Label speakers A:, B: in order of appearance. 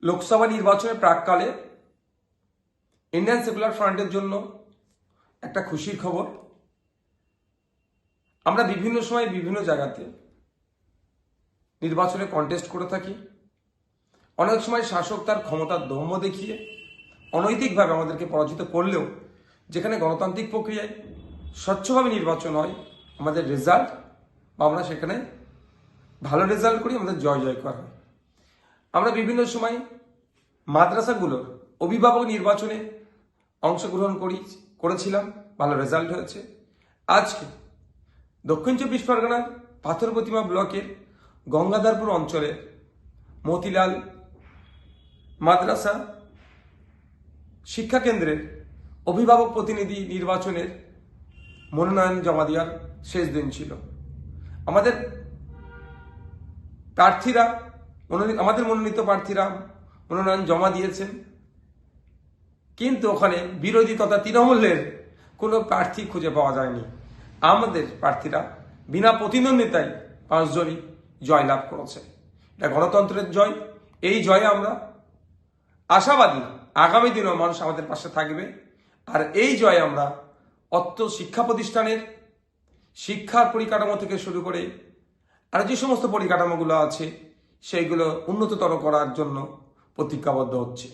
A: লোকসভা নির্বাচনের প্রাককালে Indian secular ফ্রন্টের জন্য একটা খুশির খবর। আমরা বিভিন্ন সময় বিভিন্ন জায়গাতে নির্বাচনে কন্টেস্ট করে থাকি। অনেক সময় শাসক তার ক্ষমতার দম্ভ দেখিয়ে অনৈতিকভাবে আমাদেরকে পরাজিত করলেও যেখানে গণতান্ত্রিক প্রক্রিয়ায় স্বচ্ছভাবে নির্বাচন হয়, আমাদের রেজাল্ট বা আমরা সেখানে ভালো রেজাল্ট করি, আমাদের জয় জয়কার হয়। আমরা বিভিন্ন সময় মাদ্রাসাগুলোর অভিভাবক নির্বাচনে অংশগ্রহণ করেছিলাম, ভালো রেজাল্ট হয়েছে। আজকে দক্ষিণ চব্বিশ পরগনার পাথর প্রতিমা ব্লকের গঙ্গাধরপুর অঞ্চলের মতিলাল মাদ্রাসা শিক্ষা কেন্দ্রের অভিভাবক প্রতিনিধি নির্বাচনের মনোনয়ন জমা দেওয়ার শেষ দিন ছিল। আমাদের মনোনীত প্রার্থীরা মনোনয়ন জমা দিয়েছেন, কিন্তু ওখানে বিরোধী তথা তৃণমূলের কোনো প্রার্থী খুঁজে পাওয়া যায়নি। আমাদের প্রার্থীরা বিনা প্রতিদ্বন্দ্বিতায় 5 জনই জয়লাভ করেছে। এটা গণতন্ত্রের জয়। এই জয়ে আমরা আশাবাদী আগামী দিনেও মানুষ আমাদের পাশে থাকবে। আর এই জয়ে আমরা অত্র শিক্ষা প্রতিষ্ঠানের শিক্ষার পরিকাঠামো থেকে শুরু করে আর যে সমস্ত পরিকাঠামোগুলো আছে সেইগুলো উন্নততর করার জন্য প্রতিজ্ঞাবদ্ধ হচ্ছে।